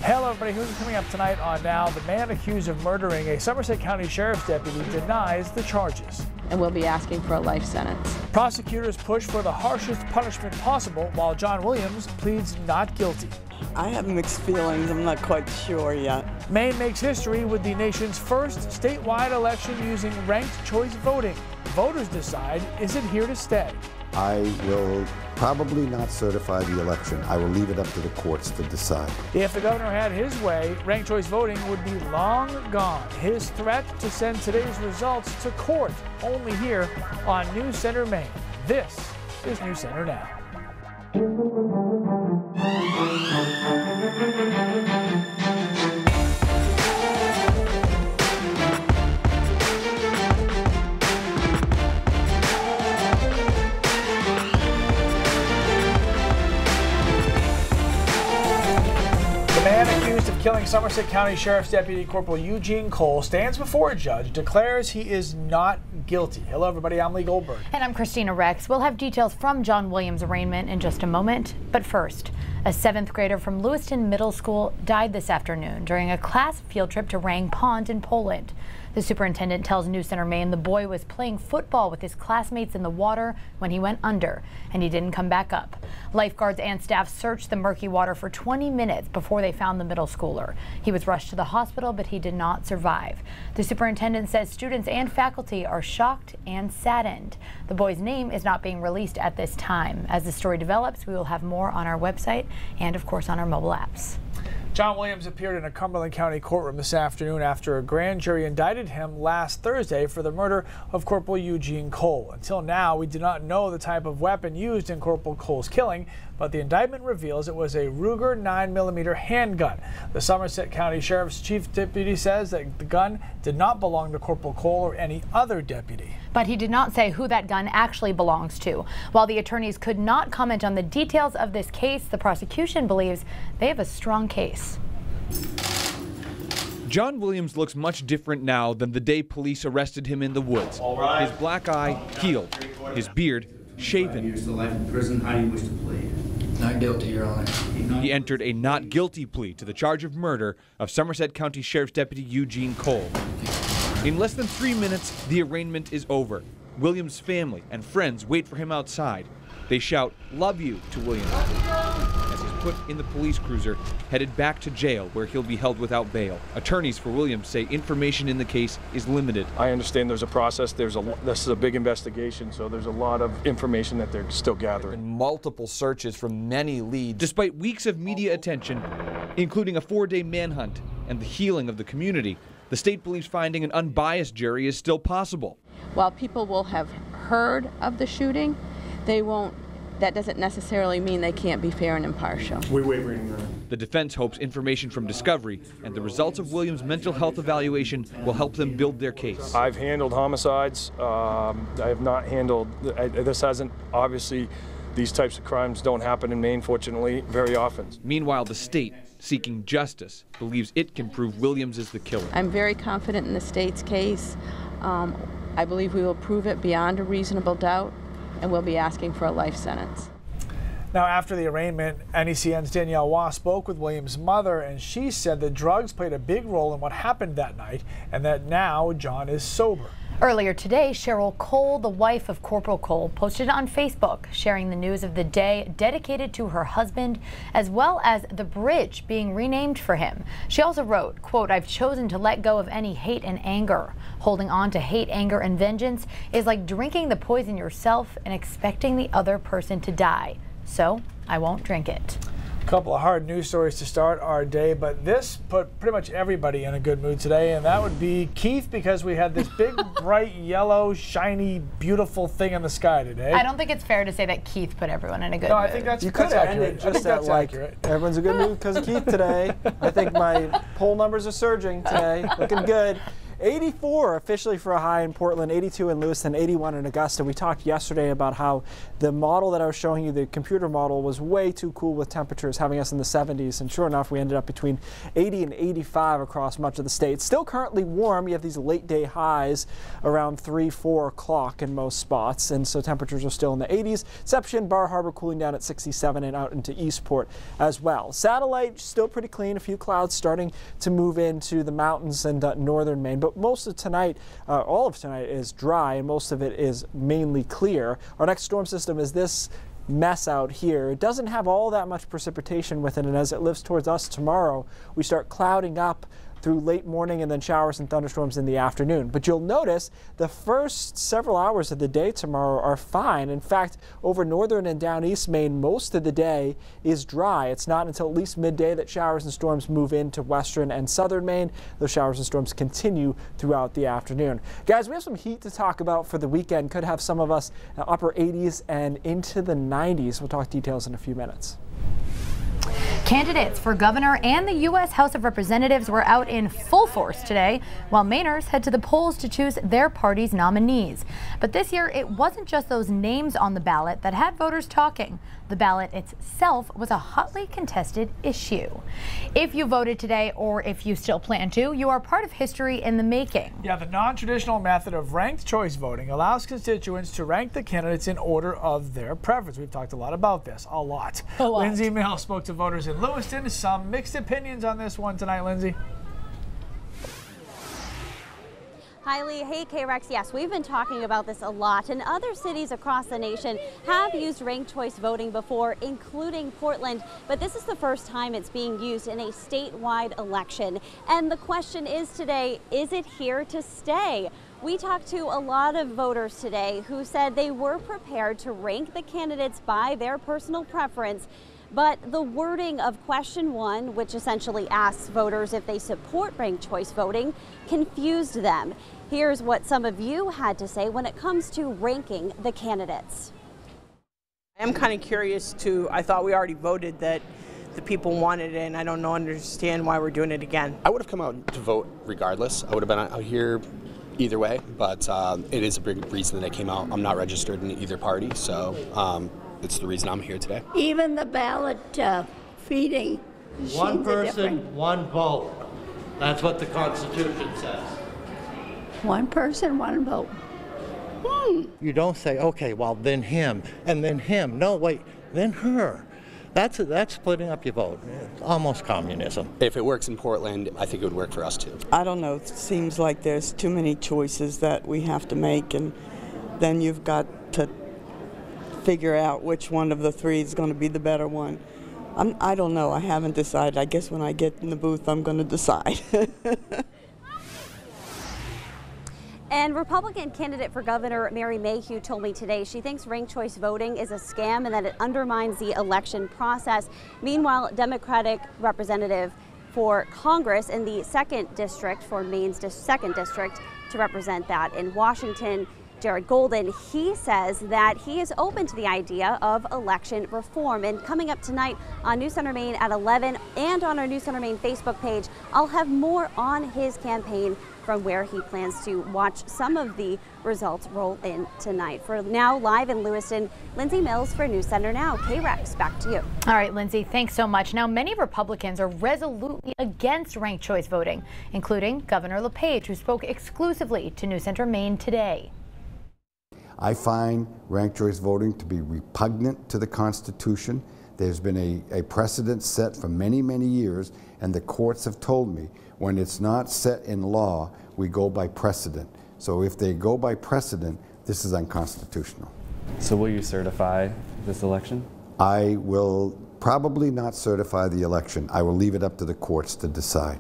Hello everybody, who's coming up tonight on Now? The man accused of murdering a Somerset County Sheriff's deputy denies the charges. And we'll be asking for a life sentence. Prosecutors push for the harshest punishment possible while John Williams pleads not guilty. I have mixed feelings. I'm not quite sure yet. Maine makes history with the nation's first statewide election using ranked choice voting. Voters decide, is it here to stay? I will probably not certify the election. I will leave it up to the courts to decide. If the governor had his way, ranked choice voting would be long gone. His threat to send today's results to court, only here on News Center Maine. This is News Center Now. The man accused of killing Somerset County Sheriff's Deputy Corporal Eugene Cole stands before a judge, declares he is not guilty. Hello everybody, I'm Lee Goldberg. And I'm Christina Rex. We'll have details from John Williams' arraignment in just a moment. But first, a 7th grader from Lewiston Middle School died this afternoon during a class field trip to Rang Pond in Poland. The superintendent tells News Center Maine the boy was playing football with his classmates in the water when he went under, and he didn't come back up. Lifeguards and staff searched the murky water for 20 minutes before they found the middle schooler. He was rushed to the hospital, but he did not survive. The superintendent says students and faculty are shocked and saddened. The boy's name is not being released at this time. As the story develops, we will have more on our website and, of course, on our mobile apps. John Williams appeared in a Cumberland County courtroom this afternoon after a grand jury indicted him last Thursday for the murder of Corporal Eugene Cole. Until now, we do not know the type of weapon used in Corporal Cole's killing, but the indictment reveals it was a Ruger 9mm handgun. The Somerset County Sheriff's Chief Deputy says that the gun did not belong to Corporal Cole or any other deputy. But he did not say who that gun actually belongs to. While the attorneys could not comment on the details of this case, the prosecution believes they have a strong case. John Williams looks much different now than the day police arrested him in the woods. His black eye healed, his beard shaven. Years to life in prison. How do you wish to plead? Not guilty, Your Honor. He entered a not guilty plea to the charge of murder of Somerset County Sheriff's Deputy Eugene Cole. In less than 3 minutes, the arraignment is over. Williams' family and friends wait for him outside. They shout, "Love you," to Williams as he's put in the police cruiser, headed back to jail where he'll be held without bail. Attorneys for Williams say information in the case is limited. I understand there's a process. This is a big investigation, so there's a lot of information that they're still gathering. Multiple searches from many leads. Despite weeks of media attention, including a 4-day manhunt and the healing of the community, the state believes finding an unbiased jury is still possible. While people will have heard of the shooting, they won't. That doesn't necessarily mean they can't be fair and impartial. We wait reading. The defense hopes information from discovery and the results of Williams' mental health evaluation will help them build their case. I've handled homicides. I have not handled. This hasn't obviously. These types of crimes don't happen in Maine, fortunately, very often. Meanwhile, the state, seeking justice, believes it can prove Williams is the killer. I'm very confident in the state's case. I believe we will prove it beyond a reasonable doubt, and we'll be asking for a life sentence. Now, after the arraignment, NECN's Danielle Waugh spoke with Williams' mother, and she said that drugs played a big role in what happened that night, and that now John is sober. Earlier today, Cheryl Cole, the wife of Corporal Cole, posted on Facebook sharing the news of the day dedicated to her husband, as well as the bridge being renamed for him. She also wrote, quote, "I've chosen to let go of any hate and anger. Holding on to hate, anger, and vengeance is like drinking the poison yourself and expecting the other person to die. So I won't drink it." A couple of hard news stories to start our day, but this put pretty much everybody in a good mood today, and that would be Keith, because we had this big, bright, yellow, shiny, beautiful thing in the sky today. I don't think it's fair to say that Keith put everyone in a good mood. No, I think that's You could have ended accurate. just at like, everyone's in a good mood because of Keith today. I think my poll numbers are surging today, looking good. 84 officially for a high in Portland, 82 in Lewiston, 81 in Augusta. We talked yesterday about how the model that I was showing you, the computer model, was way too cool with temperatures, having us in the 70s. And sure enough, we ended up between 80 and 85 across much of the state. Still currently warm. You have these late day highs around 3, 4 o'clock in most spots. And so temperatures are still in the 80s. Exception, Bar Harbor cooling down at 67 and out into Eastport as well. Satellite still pretty clean. A few clouds starting to move into the mountains and northern Maine. But most of tonight, all of tonight is dry, and most of it is mainly clear. Our next storm system is this mess out here. It doesn't have all that much precipitation with it, and as it lifts towards us tomorrow, we start clouding up through late morning and then showers and thunderstorms in the afternoon. But you'll notice the first several hours of the day tomorrow are fine. In fact, over northern and down east Maine, most of the day is dry. It's not until at least midday that showers and storms move into western and southern Maine. Those showers and storms continue throughout the afternoon. Guys, we have some heat to talk about for the weekend. Could have some of us upper 80s and into the 90s. We'll talk details in a few minutes. Candidates for governor and the U.S. House of Representatives were out in full force today, while Mainers head to the polls to choose their party's nominees. But this year, it wasn't just those names on the ballot that had voters talking. The ballot itself was a hotly contested issue. If you voted today, or if you still plan to, you are part of history in the making. Yeah, the non-traditional method of ranked choice voting allows constituents to rank the candidates in order of their preference. We've talked a lot about this, a lot. Lindsay Mills spoke to voters in Lewiston. Some mixed opinions on this one tonight, Lindsay. Hi, Lee. Hey, K-Rex. Yes, we've been talking about this a lot, and other cities across the nation have used ranked choice voting before, including Portland, but this is the first time it's being used in a statewide election. And the question is today, is it here to stay? We talked to a lot of voters today who said they were prepared to rank the candidates by their personal preference, but the wording of question 1, which essentially asks voters if they support ranked choice voting, confused them. Here's what some of you had to say when it comes to ranking the candidates. I'm kind of curious too. I thought we already voted that the people wanted it, and I don't understand why we're doing it again. I would have come out to vote regardless. I would have been out here either way, but it is a big reason that I came out. I'm not registered in either party, so it's the reason I'm here today. Even the ballot feeding. One person, one vote. That's what the Constitution says. One person, one vote. You don't say, okay, well, then him, and then him. No, wait, then her. That's splitting up your vote. It's almost communism. If it works in Portland, I think it would work for us too. I don't know. It seems like there's too many choices that we have to make, and then you've got to figure out which one of the three is going to be the better one. I don't know. I haven't decided. I guess when I get in the booth, I'm going to decide. And Republican candidate for governor Mary Mayhew told me today she thinks ranked choice voting is a scam and that it undermines the election process. Meanwhile, Democratic representative for Congress in the 2nd District, for Maine's 2nd District, to represent that in Washington, Jared Golden, he says that he is open to the idea of election reform. And coming up tonight on News Center Maine at 11 and on our News Center Maine Facebook page, I'll have more on his campaign from where he plans to watch some of the results roll in tonight. For now, live in Lewiston, Lindsay Mills for News Center Now. K-Rex, back to you. All right, Lindsay, thanks so much. Now, many Republicans are resolutely against ranked choice voting, including Governor LePage, who spoke exclusively to News Center Maine today. I find ranked choice voting to be repugnant to the Constitution. There's been a precedent set for many, many years, and the courts have told me when it's not set in law, we go by precedent. So if they go by precedent, this is unconstitutional. So will you certify this election? I will probably not certify the election. I will leave it up to the courts to decide.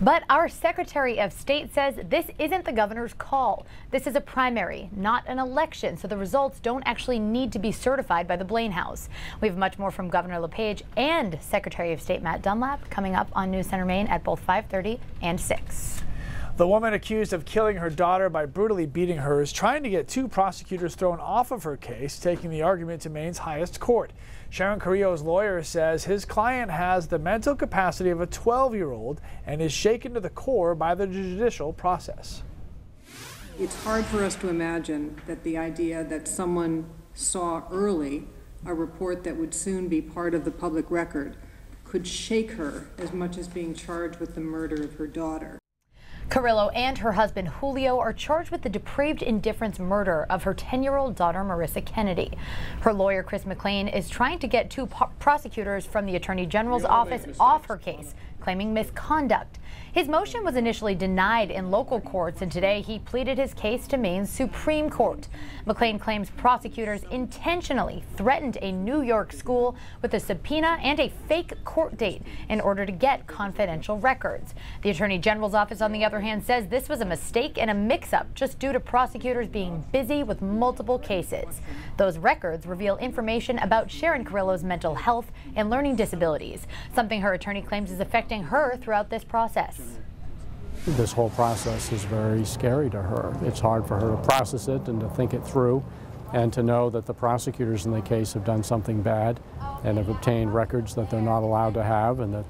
But our Secretary of State says this isn't the governor's call. This is a primary, not an election, so the results don't actually need to be certified by the Blaine House. We have much more from Governor LePage and Secretary of State Matt Dunlap coming up on News Center Maine at both 5:30 and 6. The woman accused of killing her daughter by brutally beating her is trying to get 2 prosecutors thrown off of her case, taking the argument to Maine's highest court. Sharon Carrillo's lawyer says his client has the mental capacity of a 12-year-old and is shaken to the core by the judicial process. It's hard for us to imagine that the idea that someone saw early a report that would soon be part of the public record could shake her as much as being charged with the murder of her daughter. Carrillo and her husband Julio are charged with the depraved indifference murder of her 10-year-old daughter Marissa Kennedy. Her lawyer Chris McLean is trying to get 2 prosecutors from the Attorney General's office off her case, claiming misconduct. His motion was initially denied in local courts, and today he pleaded his case to Maine's Supreme Court. McLean claims prosecutors intentionally threatened a New York school with a subpoena and a fake court date in order to get confidential records. The Attorney General's office, on the other hand, says this was a mistake and a mix-up just due to prosecutors being busy with multiple cases. Those records reveal information about Sharon Carrillo's mental health and learning disabilities, something her attorney claims is affecting her throughout this process. This whole process is very scary to her. It's hard for her to process it and to think it through, and to know that the prosecutors in the case have done something bad and have obtained records that they're not allowed to have, and that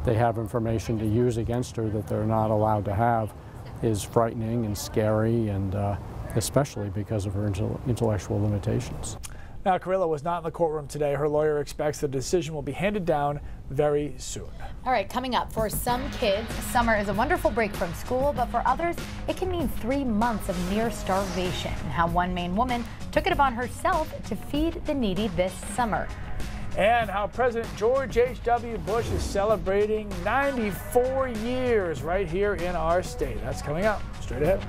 they have information to use against her that they're not allowed to have, is frightening and scary, and especially because of her intellectual limitations. Now, Carrillo was not in the courtroom today. Her lawyer expects the decision will be handed down very soon. All right, coming up, for some kids, summer is a wonderful break from school, but for others, it can mean 3 months of near starvation. How one Maine woman took it upon herself to feed the needy this summer. And how President George H.W. Bush is celebrating 94 years right here in our state. That's coming up straight ahead.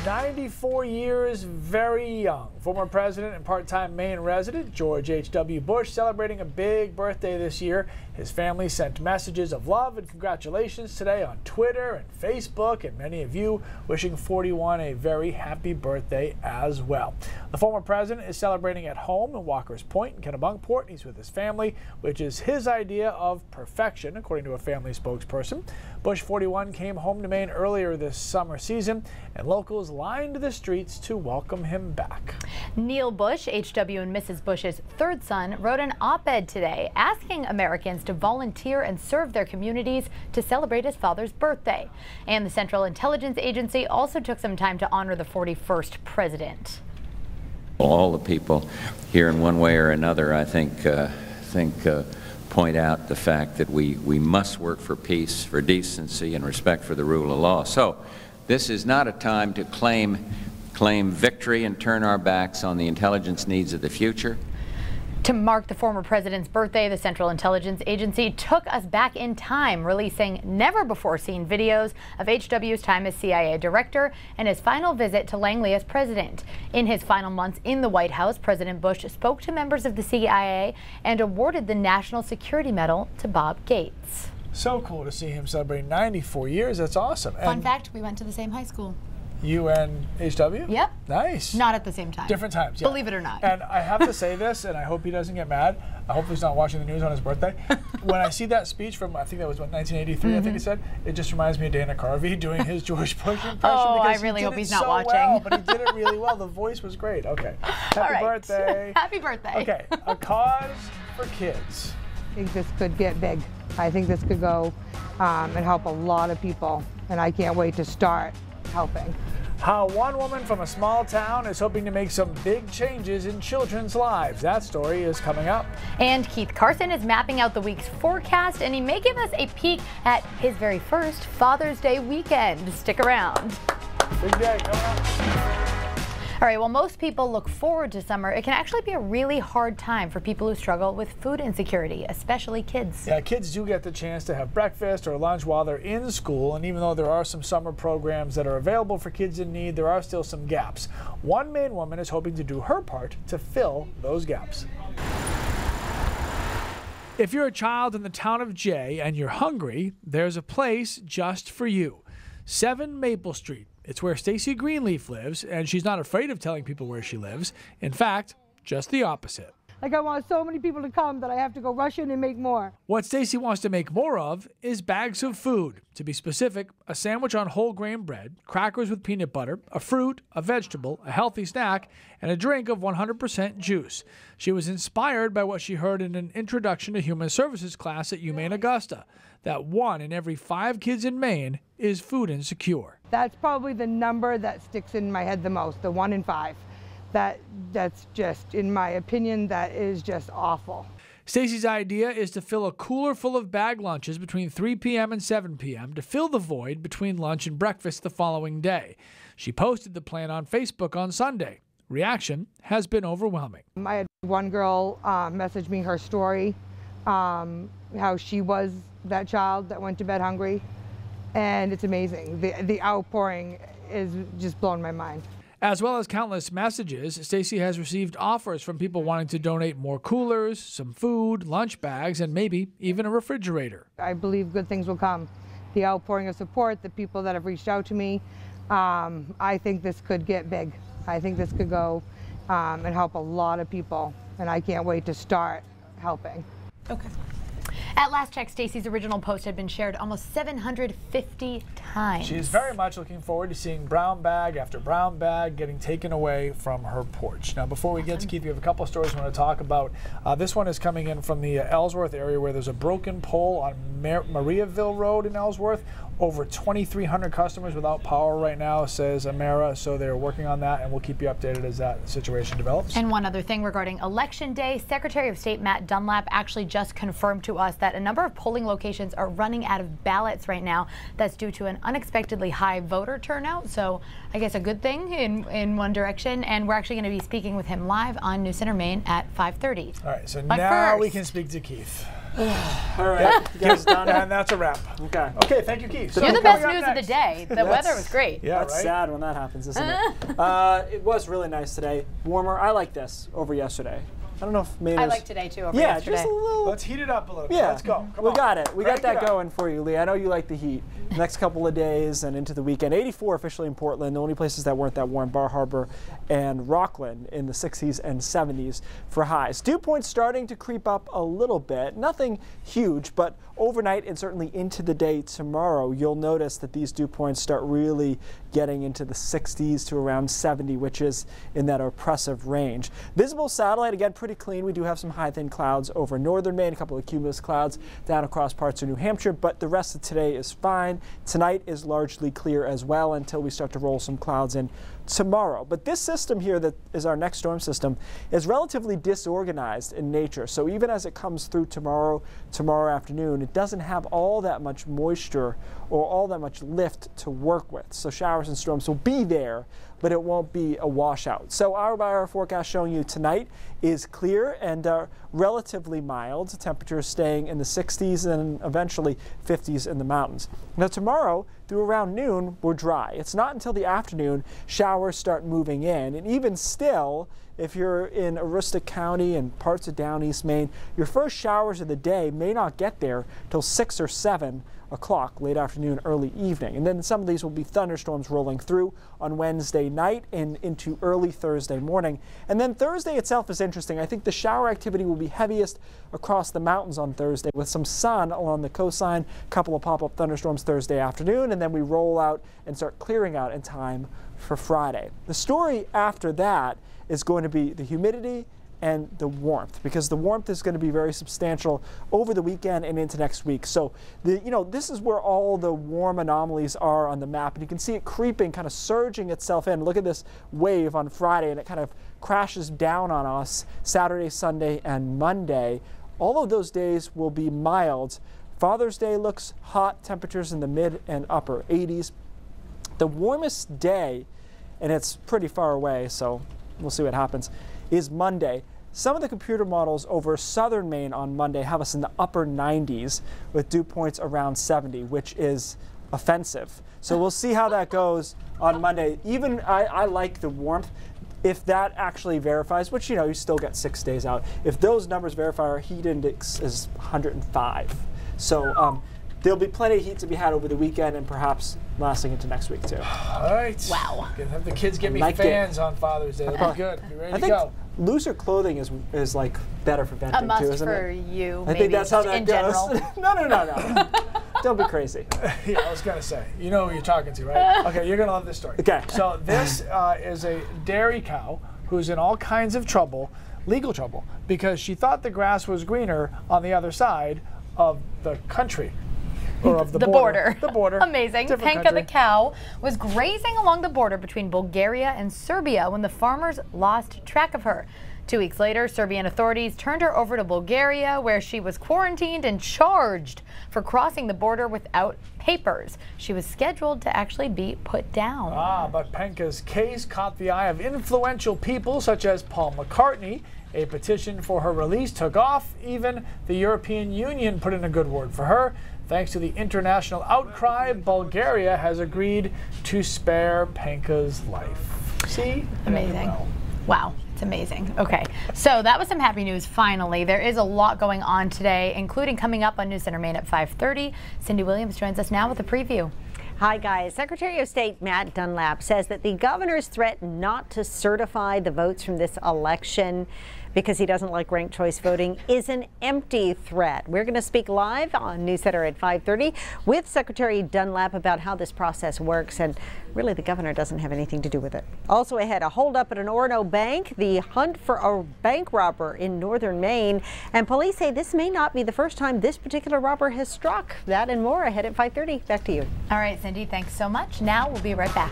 94 years, very young. Former president and part-time Maine resident George H.W. Bush celebrating a big birthday this year. His family sent messages of love and congratulations today on Twitter and Facebook, and many of you wishing 41 a very happy birthday as well. The former president is celebrating at home in Walker's Point in Kennebunkport. He's with his family, which is his idea of perfection, according to a family spokesperson. Bush 41 came home to Maine earlier this summer season, and locals lined the streets to welcome him back. Neil Bush, H.W. and Mrs. Bush's 3rd son, wrote an op-ed today asking Americans to volunteer and serve their communities to celebrate his father's birthday. And the Central Intelligence Agency also took some time to honor the 41st president. All the people here in one way or another, I think point out the fact that we must work for peace, for decency, and respect for the rule of law. So this is not a time to claim victory and turn our backs on the intelligence needs of the future. To mark the former president's birthday, the Central Intelligence Agency took us back in time, releasing never-before-seen videos of H.W.'s time as CIA director and his final visit to Langley as president. In his final months in the White House, President Bush spoke to members of the CIA and awarded the National Security Medal to Bob Gates. So cool to see him celebrating 94 years. That's awesome. Fun fact, we went to the same high school. You and HW? Yep. Nice. Not at the same time. Different times, yeah. Believe it or not. And I have to say this, and I hope he doesn't get mad. I hope he's not watching the news on his birthday. When I see that speech from, I think that was, what, 1983, I think he said, it just reminds me of Dana Carvey doing his George Bush impression. Oh, because I really hope he's not so watching. Well, but he did it really well. The voice was great. Okay. Happy birthday. Happy birthday. Okay. A cause for kids. I think this could get big. I think this could go and help a lot of people, and I can't wait to start helping. How one woman from a small town is hoping to make some big changes in children's lives. That story is coming up. And Keith Carson is mapping out the week's forecast, and he may give us a peek at his very first Father's Day weekend. Stick around. Big day coming up. All right, well, most people look forward to summer. It can actually be a really hard time for people who struggle with food insecurity, especially kids. Yeah, kids do get the chance to have breakfast or lunch while they're in school, and even though there are some summer programs that are available for kids in need, there are still some gaps. One Maine woman is hoping to do her part to fill those gaps. If you're a child in the town of Jay and you're hungry, there's a place just for you. 7 Maple Street. It's where Stacy Greenleaf lives, and she's not afraid of telling people where she lives. In fact, just the opposite. Like I want so many people to come that I have to go rush in and make more. What Stacy wants to make more of is bags of food. To be specific, a sandwich on whole grain bread, crackers with peanut butter, a fruit, a vegetable, a healthy snack, and a drink of 100% juice. She was inspired by what she heard in an Introduction to Human Services class at UMaine Augusta, that 1 in every 5 kids in Maine is food insecure. That's probably the number that sticks in my head the most, the 1 in 5. That's just, in my opinion, that is just awful. Stacy's idea is to fill a cooler full of bag lunches between 3 p.m. and 7 p.m. to fill the void between lunch and breakfast the following day. She posted the plan on Facebook on Sunday. Reaction has been overwhelming. I had one girl message me her story, how she was that child that went to bed hungry, and it's amazing. The outpouring is just blowing my mind. As well as countless messages, Stacy has received offers from people wanting to donate more coolers, some food, lunch bags, and maybe even a refrigerator. I believe good things will come. The outpouring of support, the people that have reached out to me, I think this could get big. I think this could go and help a lot of people, and I can't wait to start helping. Okay. At last check, Stacy's original post had been shared almost 750 times. She is very much looking forward to seeing brown bag after brown bag getting taken away from her porch. Now, before we get to Keith, we have a couple of stories we want to talk about. This one is coming in from the Ellsworth area, where there's a broken pole on Mariaville Road in Ellsworth. Over 2,300 customers without power right now, says Amera, so they're working on that, and we'll keep you updated as that situation develops. And one other thing regarding Election Day, Secretary of State Matt Dunlap actually just confirmed to us that a number of polling locations are running out of ballots right now. That's due to an unexpectedly high voter turnout, so I guess a good thing in one direction, and we're actually going to be speaking with him live on News Center Maine at 5:30. All right, so now we can speak to Keith. All right, you guys done? And that's a wrap. Okay. Okay, thank you, Keith. You're the best news of the day. The weather was great. Yeah, that's sad when that happens, isn't it? It was really nice today. Warmer. I like this over yesterday. I don't know if Mainers... I like today too over yesterday. Just a little... Let's heat it up a little bit. Yeah, let's go. Come we on. got it. We got that Crank it going for you, Lee. I know you like the heat. Next couple of days and into the weekend. 84 officially in Portland. The only places that weren't that warm, Bar Harbor and Rockland in the 60s and 70s for highs. Dew points starting to creep up a little bit. Nothing huge, but overnight and certainly into the day tomorrow, you'll notice that these dew points start really getting into the 60s to around 70, which is in that oppressive range. Visible satellite, again, pretty clean. We do have some high thin clouds over northern Maine, a couple of cumulus clouds down across parts of New Hampshire, but the rest of today is fine. Tonight is largely clear as well until we start to roll some clouds in tomorrow. But this system here that is our next storm system is relatively disorganized in nature. So even as it comes through tomorrow afternoon, it doesn't have all that much moisture or all that much lift to work with. So showers and storms will be there, but it won't be a washout. So hour by hour forecast showing you tonight is clear and relatively mild. Temperatures staying in the 60s and eventually 50s in the mountains. Now tomorrow through around noon we're dry. It's not until the afternoon showers start moving in, and even still, if you're in Aroostook County and parts of down East Maine, your first showers of the day may not get there till 6 or 7 o'clock, late afternoon, early evening. And then some of these will be thunderstorms rolling through on Wednesday night and into early Thursday morning. And then Thursday itself is interesting. I think the shower activity will be heaviest across the mountains on Thursday with some sun along the coastline, a couple of pop-up thunderstorms Thursday afternoon, and then we roll out and start clearing out in time for Friday. The story after that is going to be the humidity and the warmth, because the warmth is going to be very substantial over the weekend and into next week. So this is where all the warm anomalies are on the map, and you can see it creeping, kind of surging itself in. Look at this wave on Friday, and it kind of crashes down on us Saturday, Sunday, and Monday. All of those days will be mild. Father's Day looks hot, temperatures in the mid and upper 80s. The warmest day, and it's pretty far away, so we'll see what happens, is Monday. Some of the computer models over southern Maine on Monday have us in the upper 90s with dew points around 70, which is offensive. So we'll see how that goes on Monday. Even I like the warmth. If that actually verifies, which you still get 6 days out, if those numbers verify, our heat index is 105. So there'll be plenty of heat to be had over the weekend and perhaps lasting into next week too. All right. Wow. Have the kids get me fans on Father's Day. That'll be good. Be ready to go. looser clothing is like better for venting a must too, isn't for it? you. I think that's how that in goes. General. No. Don't be crazy. Yeah, I was gonna say, you know who you're talking to, right? Okay, you're gonna love this story. Okay. So this is a dairy cow who's in all kinds of trouble, legal trouble, because she thought the grass was greener on the other side of the country. Or of the border. The border. Amazing. Different Penka the cow was grazing along the border between Bulgaria and Serbia when the farmers lost track of her. 2 weeks later, Serbian authorities turned her over to Bulgaria, where she was quarantined and charged for crossing the border without papers. She was scheduled to actually be put down. But Penka's case caught the eye of influential people such as Paul McCartney. A petition for her release took off. Even the European Union put in a good word for her. Thanks to the international outcry, Bulgaria has agreed to spare Penka's life. See? Amazing. Wow, it's amazing. Okay, so that was some happy news finally. There is a lot going on today, including coming up on News Center Maine at 5:30. Cindy Williams joins us now with a preview. Hi, guys. Secretary of State Matt Dunlap says that the governor's threat not to certify the votes from this election because he doesn't like ranked choice voting is an empty threat. We're going to speak live on News Center at 5:30 with Secretary Dunlap about how this process works, and really the governor doesn't have anything to do with it. Also ahead, a holdup at an Orono bank, the hunt for a bank robber in northern Maine, and police say this may not be the first time this particular robber has struck. That and more ahead at 5:30. Back to you. All right, Cindy, thanks so much. Now we'll be right back.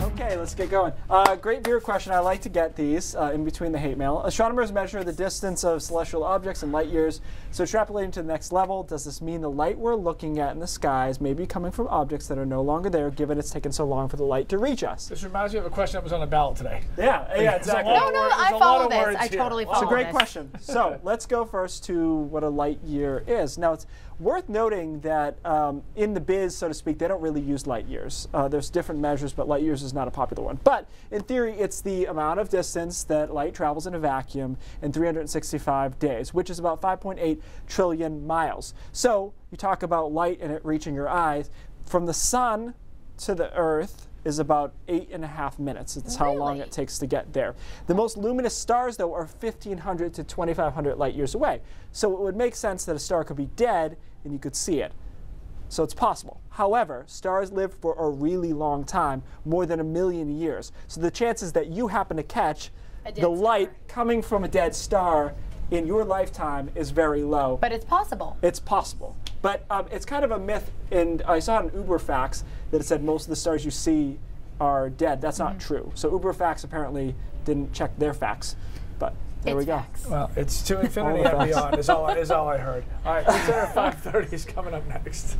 Okay, let's get going. Great viewer question. I like to get these in between the hate mail. Astronomers measure the distance of celestial objects in light years. So extrapolating to the next level, does this mean the light we're looking at in the skies may be coming from objects that are no longer there, given it's taken so long for the light to reach us? This reminds me of a question that was on the ballot today. Yeah, exactly. I follow this. I totally follow this. It's a great question. So let's go first to what a light year is. Now, it's worth noting that in the biz, so to speak, they don't really use light years. There's different measures, but light years is not a popular one. But in theory, it's the amount of distance that light travels in a vacuum in 365 days, which is about 5.8 trillion miles. So you talk about light and it reaching your eyes. From the sun to the earth is about 8.5 minutes. It's how long it takes to get there. The most luminous stars, though, are 1,500 to 2,500 light years away. So it would make sense that a star could be dead and you could see it. So it's possible. However, stars live for a really long time, more than 1 million years. So the chances that you happen to catch the light coming from a dead star in your lifetime is very low. But it's possible. It's possible. But it's kind of a myth, and I saw in UberFacts that it said most of the stars you see are dead. That's not true. So UberFacts apparently didn't check their facts. But there we go. Well, it's to infinity and beyond is all I heard. All right, News Center 5:30 is coming up next.